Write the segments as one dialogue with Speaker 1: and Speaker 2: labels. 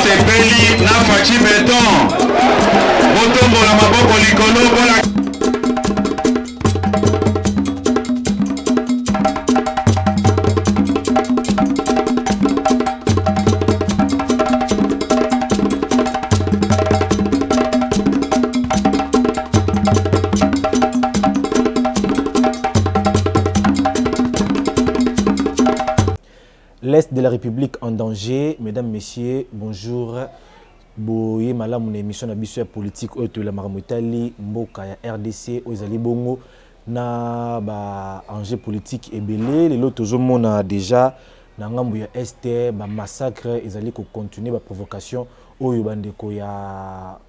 Speaker 1: sepeli na fachi beton. Botombola maboko likolo bona.
Speaker 2: L'Est de la République en danger, mesdames, messieurs, bonjour. Boye malam une émission d'habitude politique au de la Maramutali, Mboka ya RDC, aux Alibongo, na ba enjeu politique et belé. Les autres zones a déjà na ngambu ya Est, ba massacre, ils allaient continuer ba provocation au Yubandeko ya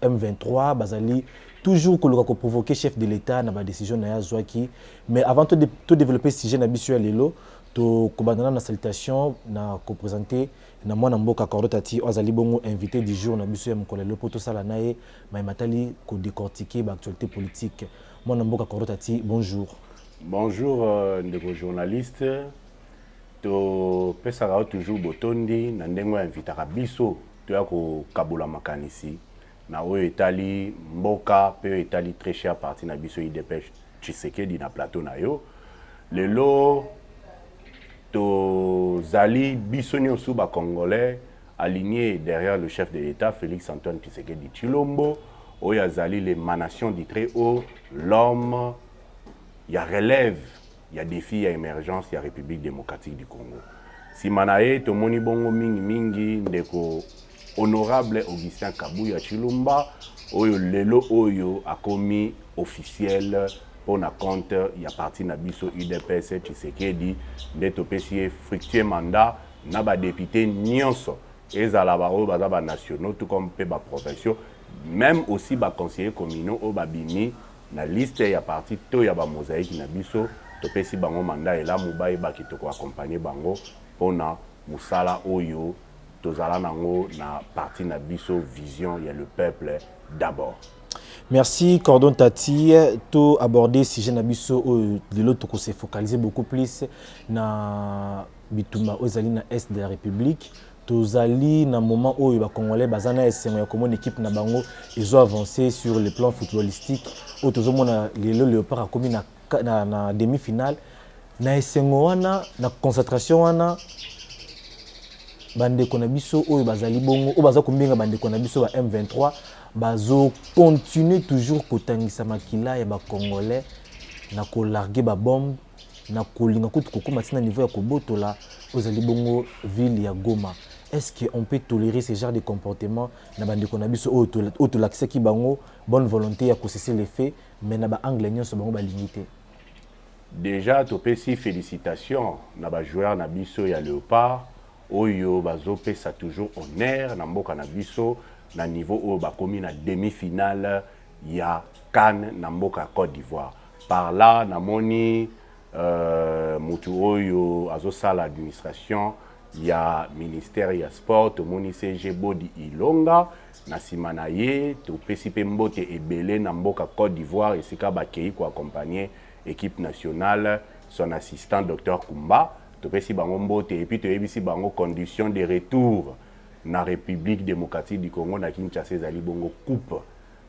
Speaker 2: M23, bazali toujours que le provoquer chef de l'État na ba décision na ya Zouaki. Mais avant de développer ce sujet d'habitude lelo. To kobandana na salutation na ko présenter na mwana mboka Kordotati ozali bongo invité du jour na biso ya mokolelo poto sala nae matali ko décortiquer ba actualité politique. Mwana mboka Kordotati, bonjour.
Speaker 3: Bonjour ndeko journaliste. To pesaka toujours botondi na ndengo invité ka biso to ya ko kabula makanisi na oyo etali mboka pe etali très cher parti na biso IDP Tshisekedi na plateau na yo. Lelo Zali Bissonio Souba Congolais aligné derrière le chef de l'État Félix Antoine Tshisekedi Tshilombo, Oya Zali l'émanation du très haut, l'homme, il y a relève, il y a défi, il y a émergence, il y a République démocratique du Congo. Si manae to moni bongo mingi ndeko honorable Augustin Kabuya Tshilomba, Oyo lelo Oyo a commis officiel pour na compte il y a parti na biso UDPS Tshisekedi ndeto pesi fructueux mandat na ba député nyonso ezala ba o ba nationaux tout comme pe ba provinciaux même aussi ba conseillers communaux o ba bimi na liste ya parti to ya ba mosaïque na biso to pesi bango mandat et là mubai ba ki to ko accompagner bango pona musala oyo tozala nango na parti na biso vision il y a le peuple d'abord.
Speaker 2: Merci Cordon Tati. Tout aborder si je n'abisso de l'autre qu'on s'est focalisé beaucoup plus na bituma ozali na Est de la République. Tozali na moment où les Congolais bazana et comme une équipe na bango ils ont avancé sur le plan footballistique. Au tozomo na le Léopard a commis na demi-finale. Na esengo wana na concentration wana bande konabiso oyo bazali bongo o baza kombinga bande konabiso ba M23. Bazo continuer toujours kotangisa makila ya ba Congolais na ko larguer ba bombe na ko linga kutu kokoma tina niveau ya kobotola ozali bongo ville ya Goma. Est-ce qu'on peut tolérer ce genre de comportement na bande konabiso auto l'accès ki bango bonne volonté ya ko cesser les faits mais na ba angle nyonso bango ba limité.
Speaker 3: Déjà to pesi félicitations na ba joueur na biso ya Léopard oyo bazo pesa toujours honneur na mboka na biso. Na niveau où bakomi na demi-finale ya CAN na mboka Côte d'Ivoire. Par là na moni mutu oyo azosala administration ya ministère ya sport to moni CG Bodi Ilonga na simana ye to pesi pe mbote ebele na mboka Côte d'Ivoire esika bakei ko accompagner équipe nationale son assistant Dr Kumba to pesi bango mbote et puis to yebisi bango conditions de retour na République démocratique du Congo na Kinshasa ezali bongo coupe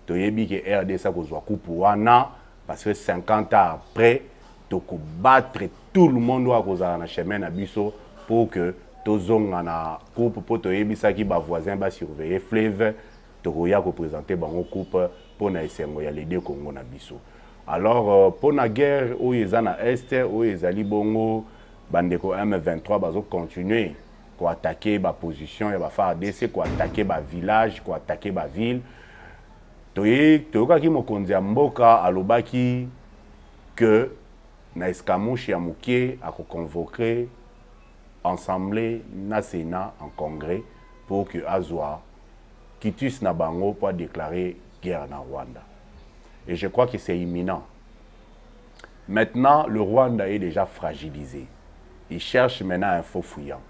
Speaker 3: to yebi ke RDC kozwa coupe wana parce que 50 ans après to ko battre tout le monde wa kozala na chemin na biso pour que tozonga na coupe pour to yebi sa ki ba voisin ba surveiller fleuve to ko ya ko présenter bango coupe pour na esengo ya les deux Congo na biso. Alors pour na guerre o ezana est o ezali bongo bandeko M23 bazo continuer pour attaquer ma position et ma FARDC, pour attaquer ma village, pour attaquer ma ville. Toyoka ki mokonzi mboka alobaki que na eskamouche ya mukie a convoquer assemblée na Sénat en congrès pour que azwa kitus na bango pour déclarer guerre na Rwanda. Et je crois que c'est imminent. Maintenant, le Rwanda est déjà fragilisé. Il cherche maintenant un faux fuyant.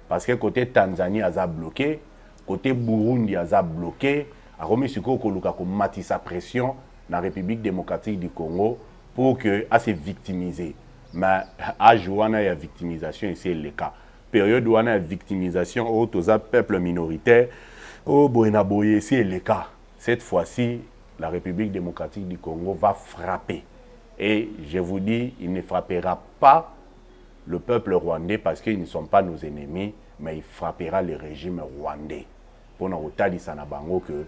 Speaker 3: Parce que côté Tanzanie a bloqué, côté Burundi a bloqué, a remis sur Koluka comme mati sa pression dans la République démocratique du Congo pour que à se victimiser. Mais à jouana ya victimisation ici le cas. Période où on a victimisation au peuple minoritaire Oh, Boena Boye, c'est le cas. Cette fois-ci, la République démocratique du Congo va frapper. Et je vous dis, il ne frappera pas le peuple rwandais parce qu'ils ne sont pas nos ennemis, mais il frappera le régime rwandais. Pour nous dire que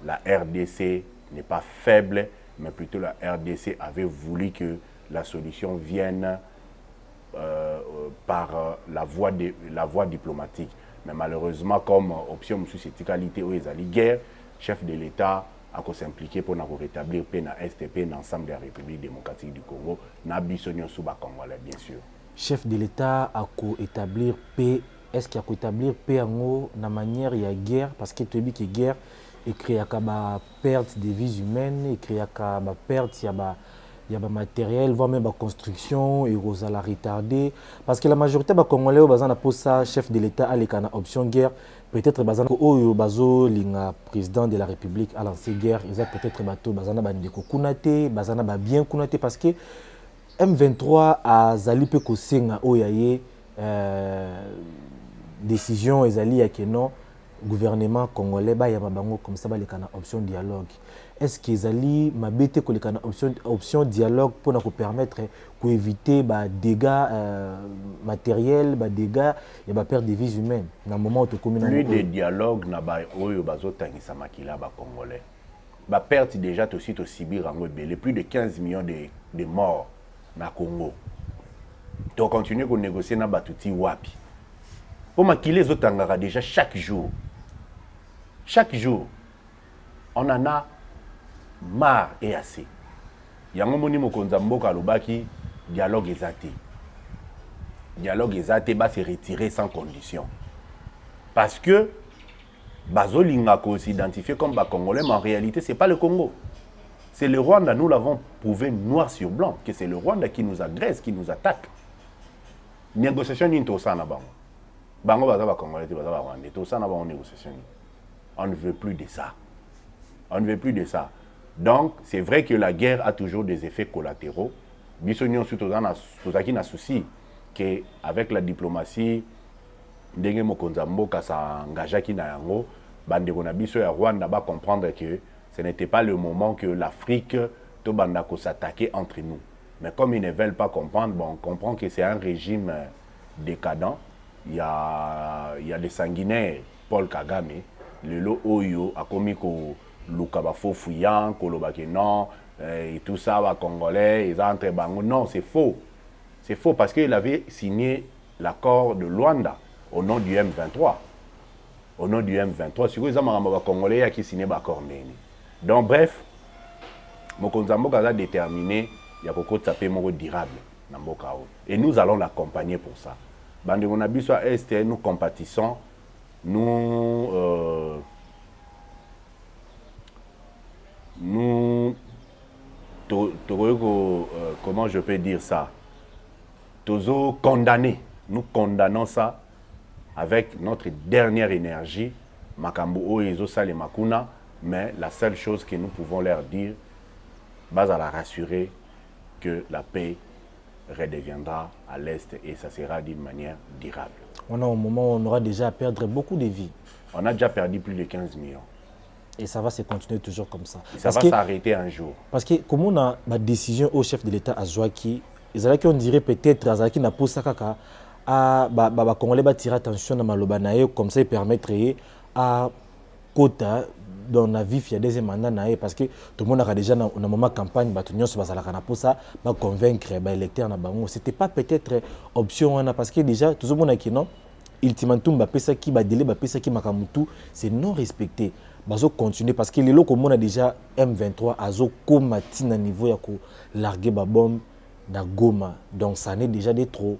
Speaker 3: la RDC n'est pas faible, mais plutôt la RDC avait voulu que la solution vienne par la voie diplomatique. Mais malheureusement, comme option c'est égalité ou les guerre, chef de l'État a s'impliquer pour rétablir paix dans STP dans l'ensemble de la République démocratique du Congo, n'a bisogno sous Congolais bien sûr.
Speaker 2: Chef de l'État a établir paix. Est-ce qu'il a établir paix en na manière il y a guerre parce que tu dis que guerre et créer une perte de vies humaines, et créer une perte il y a matériel, voire même la construction, et aux la retarder. Parce que la majorité des Congolais, pour ça, chef de l'État a une option guerre. Peut-être que président de la République a lancé guerre, ils ont peut-être bien kunaté parce que M23 a zali pe kosenga oyaye décision ezali ya que non gouvernement congolais ba ya mabango comme ça ba le kana option dialogue. Est-ce qu'ils allaient m'habiter que les option dialogue pour nous permettre d'éviter des dégâts matériels, des dégâts et des pertes de vies humaines dans le moment où tu communes.
Speaker 3: Plus de dialogue na ba oyo bazotangisa makila ba congolais. Ba perte déjà aussi au Sibir en les plus de 15 millions de morts na Congo. Tu continues à négocier na batuti wapi. Pour makile zotangara déjà chaque jour. Chaque jour on en a marre et assez. Yango moni mokonza mboka lobaki dialogue ezate. Dialogue ezate ba se retirer sans condition. Parce que bazolinga ko s'identifier comme ba congolais mais en réalité c'est pas le Congo. C'est le Rwanda, nous l'avons prouvé noir sur blanc que c'est le Rwanda qui nous agresse, qui nous attaque. Négociation ni to sana bango. Bango baza ba congolais te baza ba Rwandais, to sana bango négociation. On ne veut plus de ça. On ne veut plus de ça. Donc, c'est vrai que la guerre a toujours des effets collatéraux. Bisognon surtout dans un souci qu'avec la diplomatie, Ndenge Mokonza Mboka s'engagea qui na yango, bande ko na biso ya Rwanda ba comprendre que ce n'était pas le moment que l'Afrique to banda ko s'attaquer entre nous. Mais comme ils ne veulent pas comprendre, bon, on comprend que c'est un régime décadent. Il y a des sanguinaires, Paul Kagame, le lo oyo a commis ko Luka bafo fouillant, kolobake non, et tout ça, va congolais, ils entrent bango. Non, c'est faux. C'est faux parce qu'il avait signé l'accord de Luanda au nom du M23. Au nom du M23, c'est que les Congolais qui signé l'accord. Donc, bref, Mokonza Mboka a déterminé qu'il y a beaucoup de sapé durable. Et nous allons l'accompagner pour ça. Bande Monabi soit Est, nous compatissons, nous comment je peux dire ça, nous condamnons ça avec notre dernière énergie, Makambo Ezo Sale Makuna, mais la seule chose que nous pouvons leur dire, à la rassurer que la paix redeviendra à l'Est et ça sera d'une manière durable.
Speaker 2: On a un moment où on aura déjà à perdre beaucoup de vies.
Speaker 3: On a déjà perdu plus de 15 millions.
Speaker 2: Et ça va se continuer toujours comme ça.
Speaker 3: Et ça va s'arrêter un jour.
Speaker 2: Parce que comme on a ma décision au chef de l'État à Zouaki, on dirait peut-être Azaki n'a pas ça kaka à Congolais va tirer attention à Malobanae comme ça il permettrait à Kota dans la vie il y a des mandats nae parce que tout le monde a déjà dans un moment campagne batunyo se basala kana pour ça va convaincre les électeurs na bango c'était pas peut-être option parce que déjà tout le monde a qui non ultimatum ba pesa ki ba délai ba pesa ki makamutu c'est non respecté. Bazo continuer parce que les locaux on a déjà M23 azo komatina niveau ya ko larguer ba bombe na Goma donc ça n'est déjà des trop.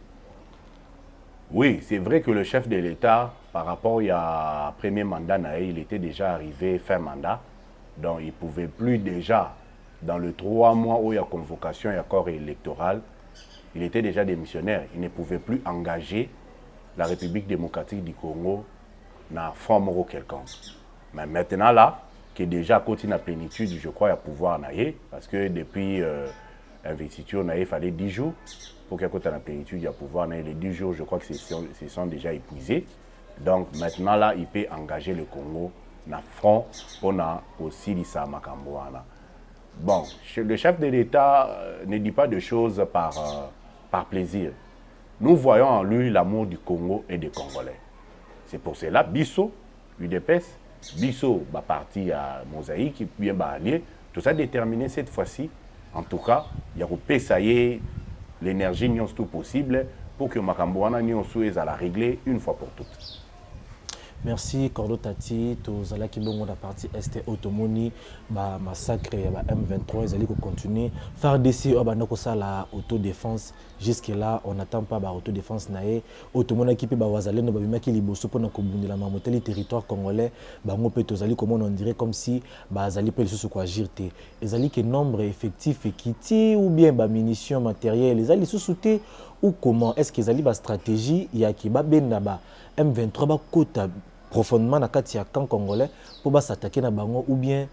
Speaker 3: Oui, c'est vrai que le chef de l'État par rapport au premier mandat il était déjà arrivé fin mandat donc il ne pouvait plus déjà dans le 3 mois où il y a convocation et accord électoral, il était déjà démissionnaire, il ne pouvait plus engager la République démocratique du Congo dans forme quelconque. Mais maintenant là, qui est déjà à côté de la plénitude, je crois, à pouvoir naïe, parce que depuis l'investiture, il fallait 10 jours pour qu'à côté de la plénitude, il y a pouvoir naïe. Les 10 jours, je crois que ce sont déjà épuisés. Donc maintenant là, il peut engager le Congo na front pour aussi lisa makambo wana. Bon, le chef de l'État ne dit pas de choses par plaisir. Nous voyons en lui l'amour du Congo et des Congolais. C'est pour cela, Bisso, UDPS, Bisso, parti à Mosaïque, bien allié, tout ça déterminé cette fois-ci. En tout cas, il y a repésaillé l'énergie tout possible pour que Makambouana n'y soit à la régler une fois pour toutes.
Speaker 2: Merci Cordo Tati, tous allez qui bon la partie est automoni, massacre M23, ils allaient continuer. Faire d'essai, la autodéfense. Jusque là, on n'attend pas la autodéfense nae. Automoni qui peut bazalé no babima qui liboso pour na kobundela mamoteli territoire congolais, bango peut tous allez comment on dirait comme si bazali peut sous quoi agirte. Ils allaient que nombre effectif et quitté ou bien munitions matérielles, ils allaient sous-souter ou comment est-ce qu'ils allaient ba stratégie il y a qui ba benaba M23 ba kota profondément dans le camp congolais pour s'attaquer à bango ou bien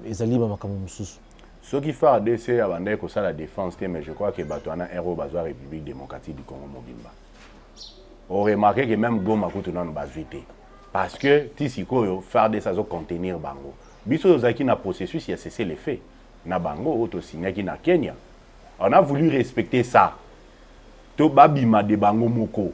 Speaker 2: les alliés makamususu.
Speaker 3: Ce qui fait ADC avant que la défense, mais je crois que Batouana héros bazar République démocratique du Congo Mobimba. On remarque que même Goma Koutunan bazuité parce que Tisiko faire des saisons contenir bango. Biso zaki na processus il a cessé les faits. Na bango auto signé qui na Kenya. On a voulu respecter ça. To babima de bango moko.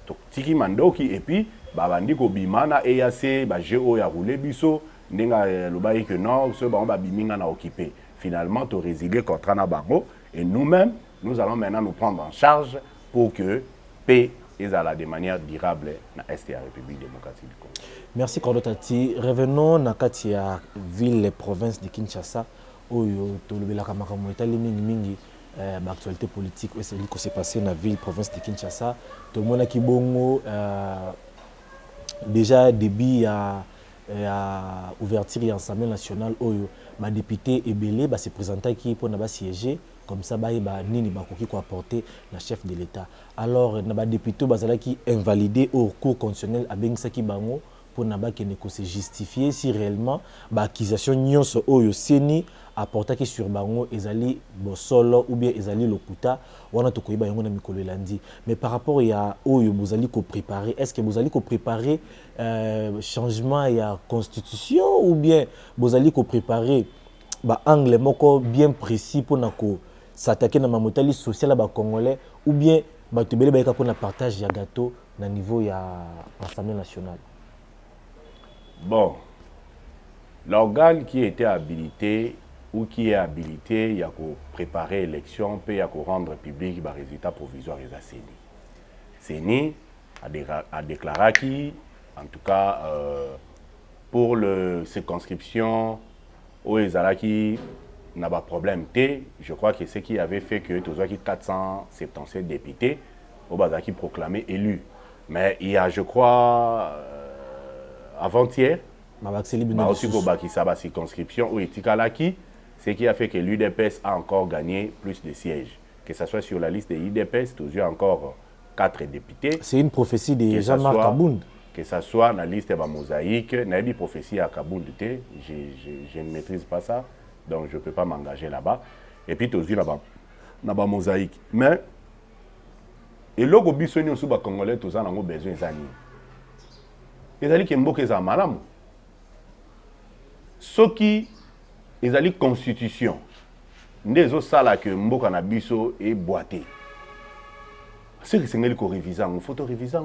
Speaker 3: To tiki mandoki et puis babandi ko bimana EAC ba GO ya roulé biso ndenga lobai que non ce ba biminga na occupé finalement to résilier contre na bango et nous-mêmes nous allons maintenant nous prendre en charge pour que paix ezala de manière durable na STA République démocratique du Congo.
Speaker 2: Merci Cordo Tati. Revenons na kati ya ville et province de Kinshasa oyo to lobela makambo etali mingi l'actualité politique où c'est ce qui s'est passé dans la ville province de Kinshasa. Tout le monde qui bongo déjà début à ouverture de l'Assemblée nationale où ma député Ebele se présentait qui pour ne siéger comme ça nini bakoki ko apporter la chef de l'État. Alors na député bazala qui invalidé au cours constitutionnel abengisa ki bango pour naba qui ne se justifier si réellement accusation nyonso oyo seni apporter sur bango ezali bosolo ou bien ezali lokuta wana to koyiba yango na mikolo elandi. Mais par rapport ya oyo bozali ko préparer, est-ce que bozali ko préparer changement ya constitution ou bien bozali ko préparer angle moko bien précis pour nako s'attaquer na mamotali social ba congolais ou bien to bele ba ka na partage ya gâteau na niveau ya Assemblée nationale?
Speaker 3: Bon, l'organe qui était habilité ou qui est habilité, il y a qu'à préparer l'élection, puis il y a qu'à rendre public les résultats provisoires et CENI. CENI a déclaré qui, en tout cas, pour la circonscription, où il y a qui n'a pas de problème, je crois que ce qui avait fait que tous les 477 députés, au bas qui proclamé élus. Mais il y a, je crois, avant-hier, aussi la circonscription où Etikalaki, ce qui a fait que l'UDPS a encore gagné plus de sièges. Que ce soit sur la liste de l'UDPS, toujours encore 4 députés.
Speaker 2: C'est une prophétie de Jean-Marc Kabound.
Speaker 3: Que ce soit dans la liste de la mosaïque, il y a une prophétie à Kabound. Je ne maîtrise pas ça, donc je ne peux pas m'engager là-bas. Et puis toujours là-bas, dans la mosaïque. Mais, et là, il y a des Congolais qui ont besoin de ça. Ils ont dit que malamu. Ce qui est la constitution, les autres que mboka na biso est boité. Ce qui est qu'on révise, il faut réviser.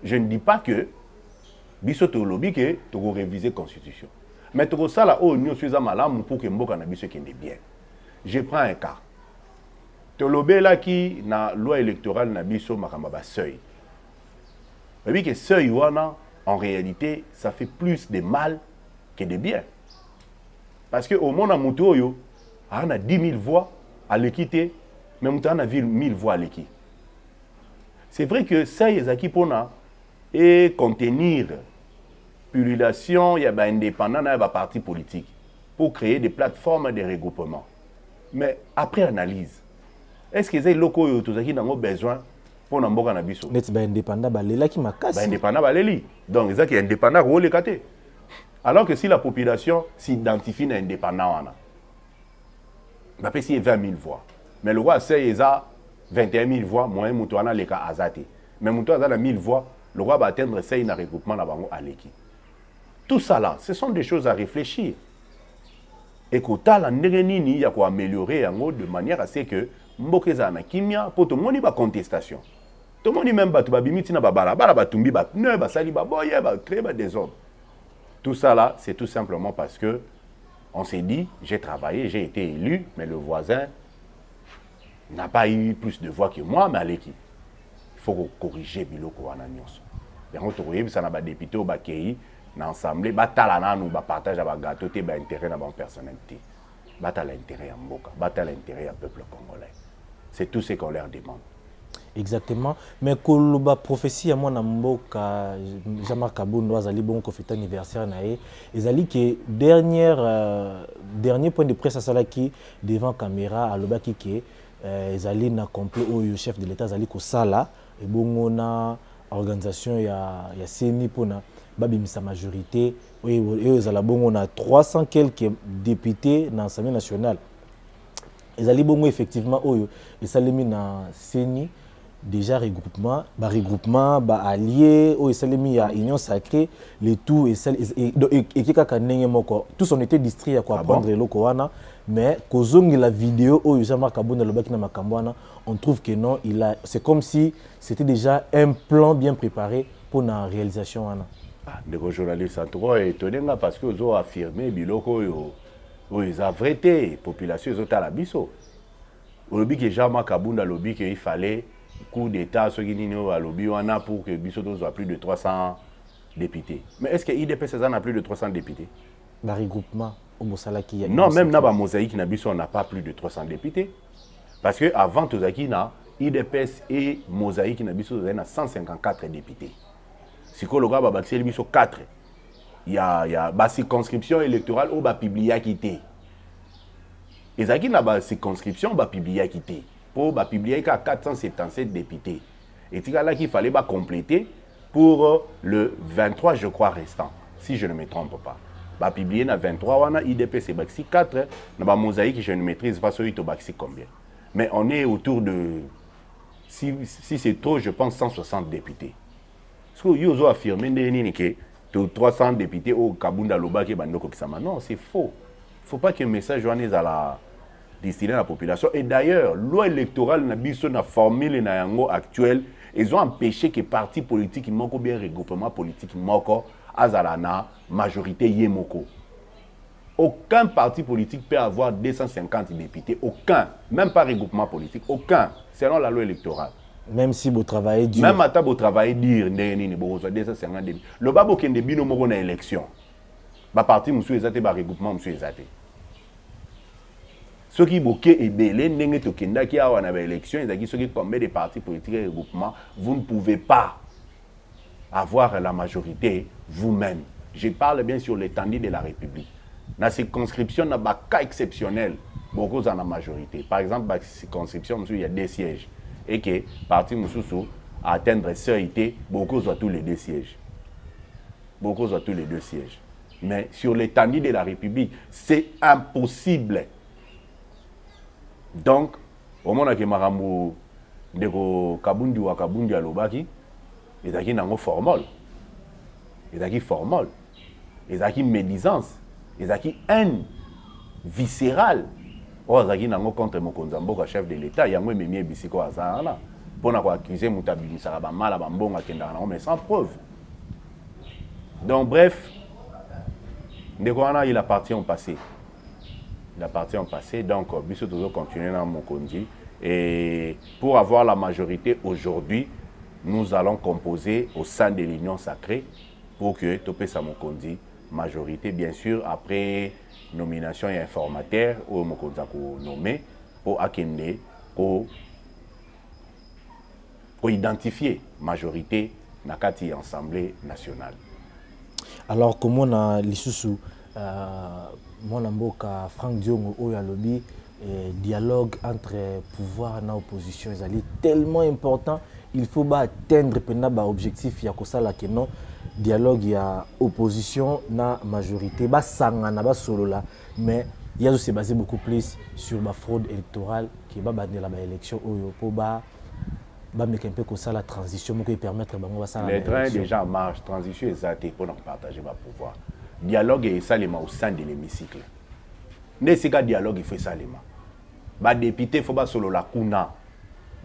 Speaker 3: Je ne dis pas que biso to lobby que to réviser constitution. Mais to ça là nous suis malamu pour que mboka na biso qui est bien. Je prends un cas. To lobby là qui na loi électorale na biso makamba ba seuil. Mais que seuil wana en réalité ça fait plus de mal que de bien. Parce qu'au monde, on a 10 000 voix à l'équité, mais on a 1000 voix à l'équité. C'est vrai que ça, il y a qui pour et contenir pullulation, il y a des indépendants, il y a des partis politiques pour créer des plateformes de regroupement. Mais après analyse, est-ce que les locaux ont besoin pour nous avoir besoin?
Speaker 2: Les indépendants,
Speaker 3: les indépendants, donc les indépendants, ils ont les. Alors que si la population s'identifie à indépendant, il peut y 20 000 voix. Mais le roi c'est 21 000 voix, moins Moutouana les cas azaté. Mais Moutouana a 1000 voix, le roi va atteindre un regroupement à l'équipe. Tout ça là, ce sont des choses à réfléchir. Et qu'au tal, il y a quoi améliorer de manière à ce que Mbokeza na kimia pour tout le monde y a contestation. Tout le monde même ba tu ba bimiti na ba bala ba tumbi ba ne ba sali ba boye ba créer ba désordre. Tout ça là, c'est tout simplement parce que on s'est dit, j'ai travaillé, j'ai été élu, mais le voisin n'a pas eu plus de voix que moi, mais allez qui. Il faut corriger biloko wana nyonso. Et on trouve ça na ba député au ba kei na assemblée ba talana nous ba partage ba gâteau té ba intérêt na ba personnalité. Ba ta l'intérêt à mboka, ba ta l'intérêt à peuple congolais. C'est tout ce qu'on leur demande.
Speaker 2: Exactement. Mais koloba prophétie à moi na mboka Jean-Marc Kabound azali bon ko fête anniversaire na ye ezali que dernier point de presse à salaki devant caméra alobaki que ezali na complet au chef de l'état azali ko sala et bongo na organisation ya CENI pona babimisa majorité et ezala bongo na 300 quelques députés dans l'Assemblée nationale. Ezali bongo effectivement oyo esalemi na CENI déjà regroupement alliés au esalemi ya union sacrée les tout et kaka ndenge moko tous on était distraits à quoi prendre eloko wana mais kozongi la vidéo oyo Jean-Marc Kabound lobaki na makambo wana on trouve que non c'est comme si c'était déjà un plan bien préparé pour la réalisation wana.
Speaker 3: Les journalistes sont trop étonnés parce qu'ils ont affirmé biloko ils ont vrai population ils ont à la biso. Au lobby que Jean-Marc Kabound a lobby qu'il fallait coup d'état ce qui nous a lobby on a pour que biso soit plus de 300 députés. Mais est-ce que IDPS a plus de 300 députés?
Speaker 2: Bah regroupement au Mosalaki.
Speaker 3: Non, même dans la mosaïque na biso on n'a pas plus de 300 députés. Parce que avant tozaki na IDPS et mosaïque na biso on a 154 députés. Si ko loga ba baxeli biso 4. Il y a ba circonscription électorale au ba publier quitté. Ezaki na ba circonscription ba publier quitté. Pour ba publier qu'à 477 députés. Et c'est là qu'il fallait ba compléter pour le 23 je crois restant si je ne me trompe pas. Ba publier na 23 wana IDP c'est baxi 4 na ba mosaïque je ne maîtrise pas celui to baxi combien. Mais on est autour de si c'est trop je pense 160 députés. Ce que ils ont affirmé que 300 députés au Kabound Lobaki Bandoko Kisama. Non, c'est faux. Il ne faut pas que le message soit destiné à la population. Et d'ailleurs, loi électorale n'a pas formule actuelle. Ils ont empêché que partis politiques ou bien regroupement politique azalana majorité yemoko. Aucun parti politique peut avoir 250 députés. Aucun. Même pas regroupement politique. Aucun. Selon la loi électorale.
Speaker 2: Même si vous travaillez dur.
Speaker 3: Même à vous travaillez dur, vous avez 250 députés. Le babo qui est bino mo na élection. Ba parti monsieur ezate ba regroupement monsieur ezate. Ceux qui boké et belé ndenge to kenda ki awa na ba élection, ezaki ceux qui combien de partis politiques et regroupements, vous ne pouvez pas avoir la majorité vous-même. Je parle bien sur l'étendue de la République. La circonscription n'a pas cas exceptionnel, beaucoup en la majorité. Par exemple, la circonscription, il y a 2 sièges. Et que parti Moussoussou à atteindre seuité, beaucoup ont tous les 2 sièges. Beaucoup ont tous les 2 sièges. Mais sur l'étendue de la République, c'est impossible. Donc, au moment où Maramou de Kabundi ou Kabundi à Lobaki, il y a une formule. Il y a une formule. Il y a une médisance. Il y a une haine viscérale. Oh, Zaki nango contre Mokonzambo, chef de l'État, il y a un mémier bisiko azana. Pour accuser Moutabini Saraba mal bambonga kendana, mais sans preuve. Donc, bref, Ndekwana, il appartient au passé. Il appartient au passé, donc, Bissot toujours continuer dans Mokondi. Et pour avoir la majorité aujourd'hui, nous allons composer au sein de l'Union sacrée pour que Topé Samokondi, majorité, bien sûr, après nomination et informateur au Mokonzako nommé pour Akende pour identifier majorité nakati Assemblée nationale.
Speaker 2: Alors comment on a l'issue mon amboka Franck Diongo oyo lobby dialogue entre pouvoir et opposition est tellement important, il faut atteindre un objectif ya kosala que non dialogue il y a opposition na majorité ba sangana ba solo là mais il y a aussi basé beaucoup plus sur la fraude électorale qui va battre la élection oyo pour ba mettre un peu comme ça la transition pour permettre ba ça
Speaker 3: les trains déjà en marche transition exacte pour nous partager le pouvoir dialogue et salema au sein de l'hémicycle. Nesika dialogue il faut salema. Ba député faut pas solo la kuna.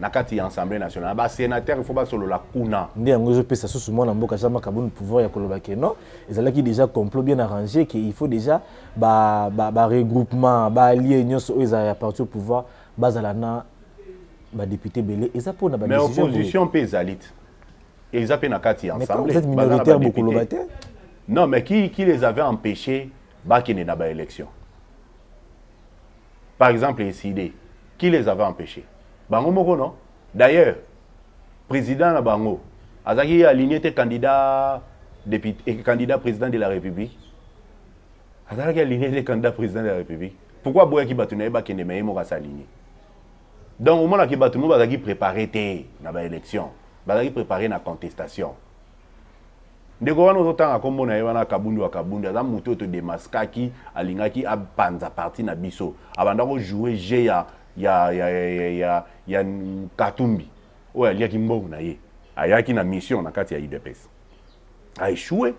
Speaker 3: Nakati Assemblée nationale, ba sénateur il faut pas solo la kuna.
Speaker 2: Ndé ngozo pesa susu mwana mboka chama kabuni pouvoir ya kolobake non. Ezalaki déjà complot bien arrangé qu'il faut déjà ba regroupement, ba allié nyonso oza ya parti au pouvoir, bazalana ba député belé eza pona ba décision.
Speaker 3: Mais opposition pe ezalite. Eza pe nakati Assemblée.
Speaker 2: Mais vous êtes minoritaire beaucoup lobate.
Speaker 3: Non, mais qui les avait empêchés ba kene na ba élection. Par exemple, les idées, qui les avait empêchés? Bango moko non. D'ailleurs, président na bango, azaki aligné tes candidats député et candidat président de la République. Azaki aligné les candidats président de la République. Pourquoi boya ki batuna ba kende me mo ka s'aligner? Donc au moment ki batuna bazaki préparer té na ba élection, bazaki préparer na contestation. Ndeko wana otanga kombo na wana kabundu wa kabundu aza muto to demaskaki alingaki apanza parti na biso. Abanda ko jouer jeu ya Katumbi. Oya liaki mbongo na ye. Ayaki na mission na kati ya UDPS. A échoué.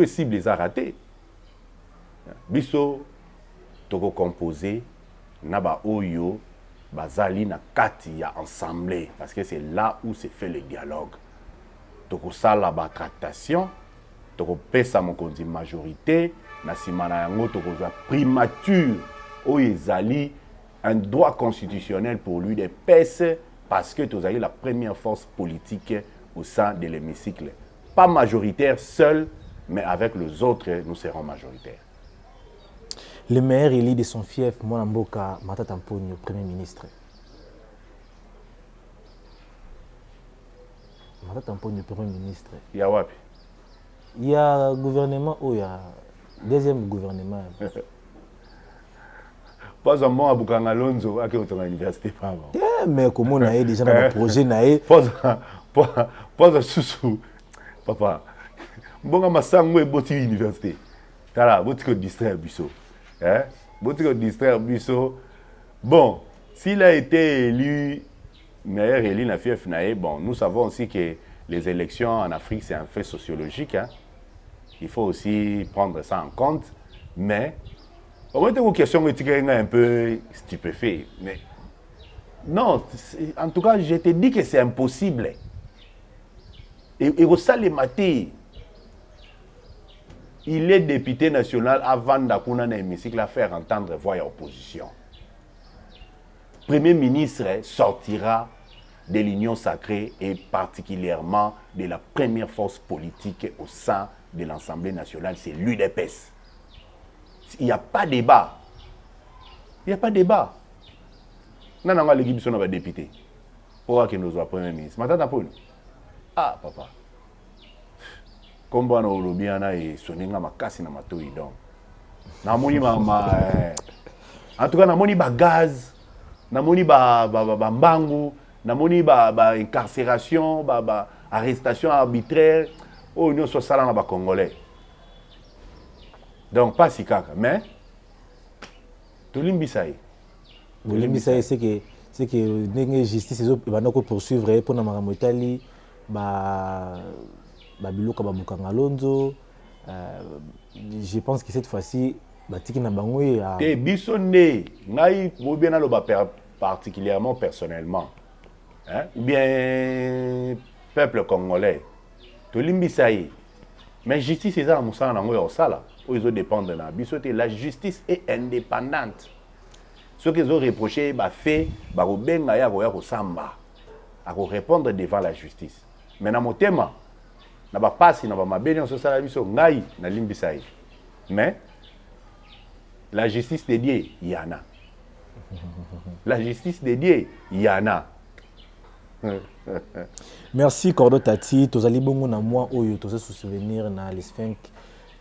Speaker 3: Cible les a raté. Biso toko composé na ba oyo bazali na kati ya assemblée parce que c'est là où se fait le dialogue. Toko sala ba tractation, toko pesa mokonzi majorité na simana yango toko za primature oyo ezali un droit constitutionnel pour lui de pèse parce que tu as la première force politique au sein de l'hémicycle. Pas majoritaire seul, mais avec les autres, nous serons majoritaires.
Speaker 2: Le maire élit de son fief, Mwanamboka Matata Mponyo, Premier ministre. Matata Mponyo, Premier ministre.
Speaker 3: Il y a wapi?
Speaker 2: Il y a gouvernement, il y a deuxième gouvernement.
Speaker 3: Pas un mot à Bukanga Lonzo, à qui on a l'université.
Speaker 2: Mais comment on a déjà dans le projet
Speaker 3: Pas un sous papa. Bon, on m'a sangoué boti université. Tala, boti ko distraire biso. Boti ko distraire biso. Bon, s'il a été élu, meilleur élu na fief naé, bon, nous savons aussi que les élections en Afrique, c'est un fait sociologique. Il faut aussi prendre ça en compte. Mais on va une question un peu stupéfait, mais non, en tout cas, je te dis que c'est impossible. Et au Salématé, il est député national avant d'Akuna na hémicycle à faire entendre voix à opposition. Premier ministre sortira de l'union sacrée et particulièrement de la première force politique au sein de l'Assemblée nationale, c'est l'UDPS. Il n'y a pas de débat. Il n'y a pas de débat. Nous avons l'équipe de nos députés. Pourquoi que nous avons Premier ministre? Ah, papa. Comme on a eu bien et soninga makasi na matoi donc. Namoni en tout cas namoni ba gaz, namoni ba mbangu, namoni ba incarcération, ba arrestation arbitraire. Oh nous sommes sala na ba congolais. Donc pas si caca, mais Tolimbisaï.
Speaker 2: Tolimbisaï c'est que la justice va poursuivre pour na makamotali biloka babukanga Lonzo. Je pense que cette fois-ci batiki na bango ya
Speaker 3: te bisonné ngai bien aloba particulièrement personnellement ou bien peuple congolais Tolimbisaï. Mais justice est à moussa nango ya osala. Ils ont dépendre de la justice est indépendante. Ce qu'ils ont reproché, fait, à répondre devant la justice. Mais dans mon thème, mais la justice dédiée, il y en a. La justice dédiée, il y en a.
Speaker 2: Merci Cordo Tati. Tozali bongo na moi oyo toza se souvenir na les 5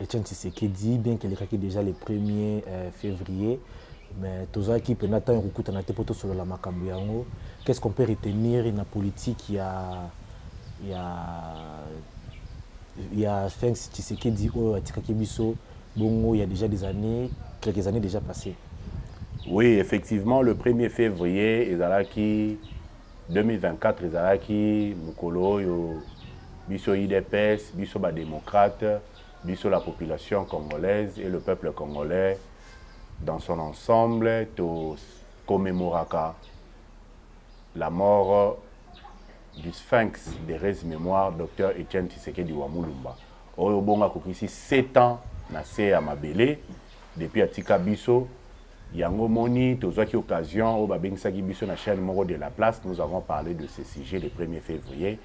Speaker 2: Etienne Tshisekedi, bien qu'il ait déjà le 1er février, mais tozali qui peut n'attendre ukuta na te poto solo la makambo yango. Qu'est-ce qu'on peut retenir dans la politique? Il y a 5 Tshisekedi oyo atikaki biso bongo il y a déjà des années, quelques années déjà passées.
Speaker 3: Oui, effectivement, le 1er février, ezalaki 2024, ezalaki mukolo yo biso IDPS, biso ba démocrate biso la population congolaise et le peuple congolais dans son ensemble, to commémoraka la mort du sphinx des res mémoire, Dr Etienne Tshisekedi Wamulumba. Oyo bonga kokisi 7 ans na se ya mabele depuis atika biso. Yango moni, tozwaki occasion, au babengisaki biso na chaîne moko de la place, nous avons parlé de ce sujet le 1er février.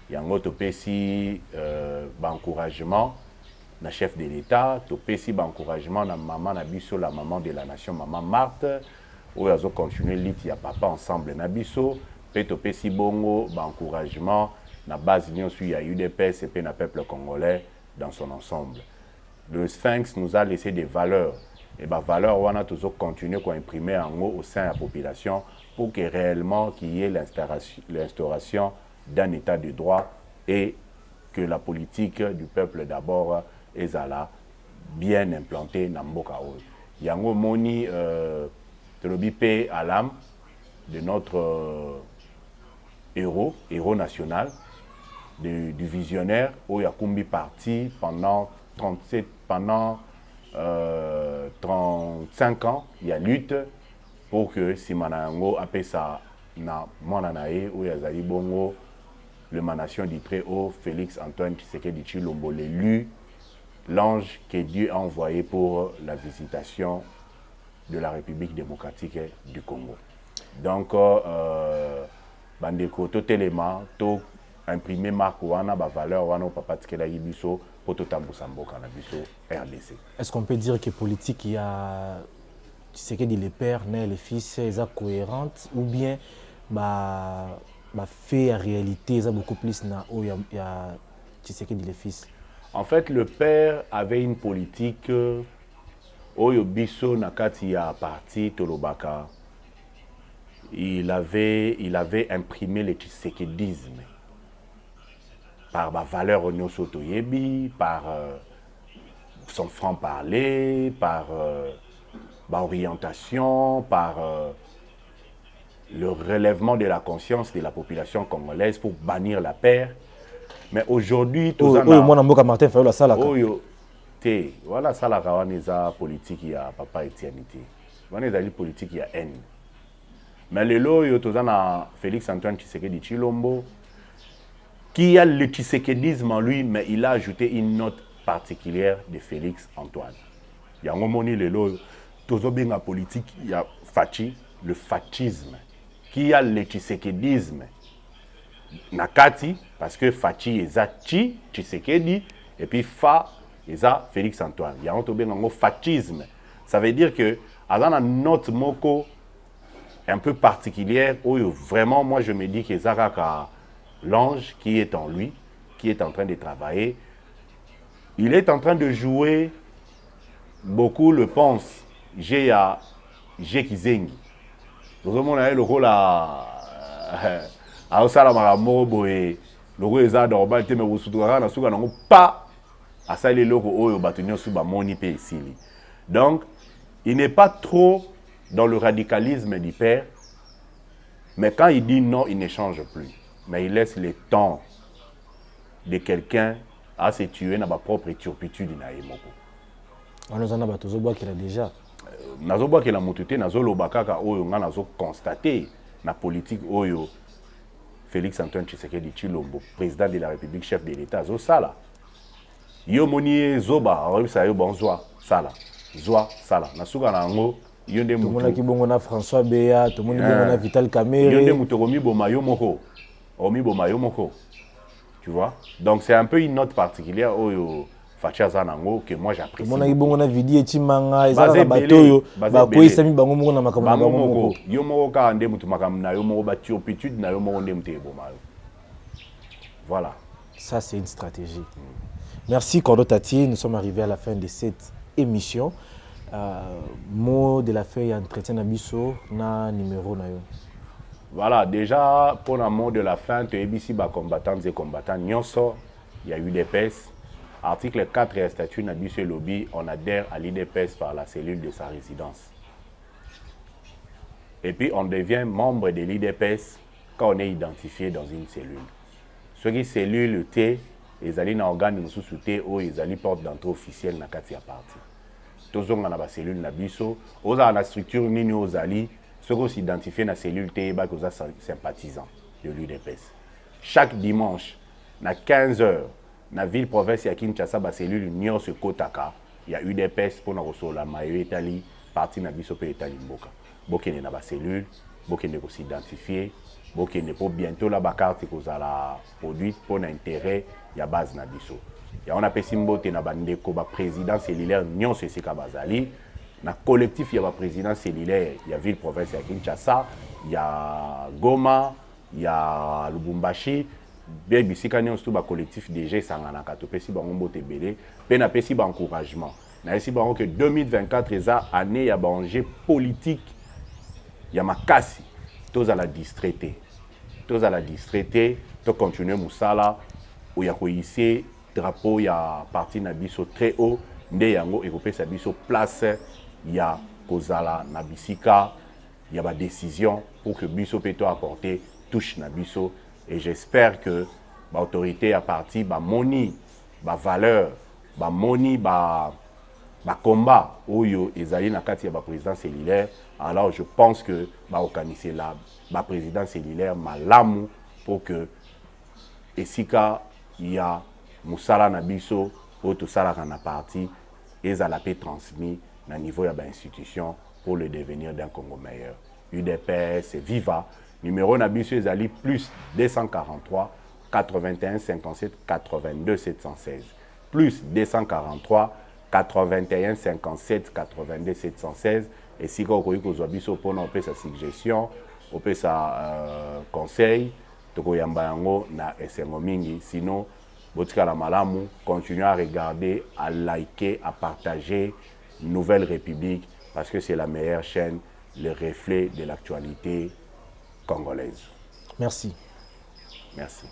Speaker 3: Yango topesi encouragement na chef de l'État, topesi encouragement na maman na biso, la maman de la nation, maman Marthe, où ils ont continué lit ya papa ensemble na biso, pe topesi bongo encouragement na base union sur ya UDPS et pe na peuple congolais dans son ensemble. Le Sphinx nous a laissé des valeurs. Et bien, valeur, on a toujours continué à imprimer en haut au sein de la population pour que réellement qu'il y ait l'instauration d'un état de droit et que la politique du peuple d'abord est bien implantée dans Mboka. Yango Moni, Telobipe Alam, de notre héros national, du visionnaire, où Yakumbi parti pendant 35 ans, il y a lutte pour que Simanango appelle ça na Monanae ou Yazali Bongo, l'émanation du très haut Félix Antoine Tshisekedi Tshilombo, l'élu, l'ange que Dieu a envoyé pour la visitation de la République démocratique du Congo. Donc, Bandeko, tout élément, tout imprimé marque wana ba valeur wana papa tikela yibiso poto tambusa mboka na biso RDC.
Speaker 2: Est-ce qu'on peut dire que politique il y a Tshisekedi les pères né les fils est cohérente ou bien fait en réalité est beaucoup plus na il y a Tshisekedi les fils?
Speaker 3: En fait, le père avait une politique oyo biso na kati ya parti Tolobaka. Il avait imprimé le tshisekedisme par ma valeur au Sotoyebi, par son franc-parler, par ma orientation, par le relèvement de la conscience de la population congolaise pour bannir la paix. Mais aujourd'hui, tout ça.
Speaker 2: Martin Fayulu Salaka.
Speaker 3: Voilà, ça la kawaneza politique ya papa Etienne. Voilà, la politique ya haine. Mais le lot, tout ça Félix Antoine Tshisekedi Tshilombo, qui a le tshisekedisme en lui, mais il a ajouté une note particulière de Félix Antoine. Il y a un moment le lot, tout ça bien politique, il y a Fachi, le fachisme, qui a le tshisekedisme. Nakati, parce que Fachi est Zachi, Tshisekedi, et puis Fa est Félix Antoine. Il y a un bien fachisme. Ça veut dire que, dans une note moko un peu particulière, où vraiment, moi je me dis que Zaraka, l'ange qui est en lui, qui est en train de travailler, il est en train de jouer, beaucoup le pensent, j'ai Kizengi. Nous avons le rôle à Osala Boé, le rôle est à Dorba, mais vous soutenez pas à ça les locaux au bâtonnier sous Bamoni Sili. Donc, il n'est pas trop dans le radicalisme du père, mais quand il dit non, il ne change plus. Mais il laisse le temps de quelqu'un à se tuer dans sa propre turpitude.
Speaker 2: Nous en avons déjà.
Speaker 3: Nous avons que la motuté, nous avons constaté la politique oyo Félix Antoine Tshisekedi Tshilombo, président de la République, chef de l'État, zo sala. Yo moni zoba, ça yo bonzoa sala. Zoa sala. Nasuka na ngo yonde mutu.
Speaker 2: Tout le monde qui bongo na François Béat, tout le monde qui bongo na Vital Kamerhe.
Speaker 3: Yonde mutu romi boma yo moko. Omi boma yo moko. Tu vois? Donc c'est un peu une note particulière oyo Fachaza nango que moi j'apprécie.
Speaker 2: Tout le monde qui bongo na Vidi Etimanga, ezala batoyo, ba koisami bango moko na makambo na bango moko.
Speaker 3: Yo moko ka ande mutu makambo na yo moko ba turpitude na yo moko ndemte boma. Voilà.
Speaker 2: Ça c'est une stratégie. Merci Cordo Tati, nous sommes arrivés à la fin de cette émission. Mot de la feuille entretien Nabiso na numéro na yo.
Speaker 3: Voilà, déjà pour le mot de la fin, tu es ici combattants et combattants nyonso, il y a eu des PES. Article 4 et statut Nabiso Lobby, on adhère à l'IDPS par la cellule de sa résidence. Et puis on devient membre de l'IDPS quand on est identifié dans une cellule. Ce qui cellule T, ezali na organe mosusu te oyo ezali porte d'entrée officielle na kati ya parti tozonga na bacellule na biso ozala na structure nini ozali soki osidentifie na cellule te yebaki oza sympathisant de l'UDPS. Chaque dimanche na 15h na ville province ya Kinshasa bacellule nyonso ekotaka ya UDPS mpona kosola mayo etali parti na biso mpe etali mboka bokende na bacellule bokende kosidentifie bokende po bientôt la bakarte kozala produite mpona intérêt ya base na biso yango napesi mbote na bandeko baprésident cellulaire nyonso esika bazali na collectif ya baprésident cellulaire ya ville province ya Kinshasa ya Goma ya Lubumbashi be bisika nyonso to bacollectif déjà esanganaka topesi bango mbote ebele mpe napesi baencouragement nayesi bango ke 2024 eza année ya baenjeu politique ya makasi tozala distraité to continuer musala oya koyise drapeau ya parti na biso très haut nde yango ekopesa biso place ya kozala na bisika ya ba décision pour que biso peut apporter touche na biso et j'espère que ba autorité à parti ba moni ba valeur ba moni ba combat oyo ezali na kati ya ba président cellulaire alors je pense que ba organiser la ba président cellulaire malamu pour que esika ya musala na biso oyo tosalaka na parti ezala pe transmis na niveau ya ba institution pour le devenir d'un Congo meilleur. UDPS Viva numéro na biso ezali plus 243 81 57 82 716 plus 243 81 57 82 716 et si vous avez besoin de sa suggestion, sa conseil, tokoyamba yango na esengo mingi sinon botika la malamu continuez à regarder, à liker, à partager Nouvelle République parce que c'est la meilleure chaîne, le reflet de l'actualité congolaise.
Speaker 2: Merci.
Speaker 3: Merci.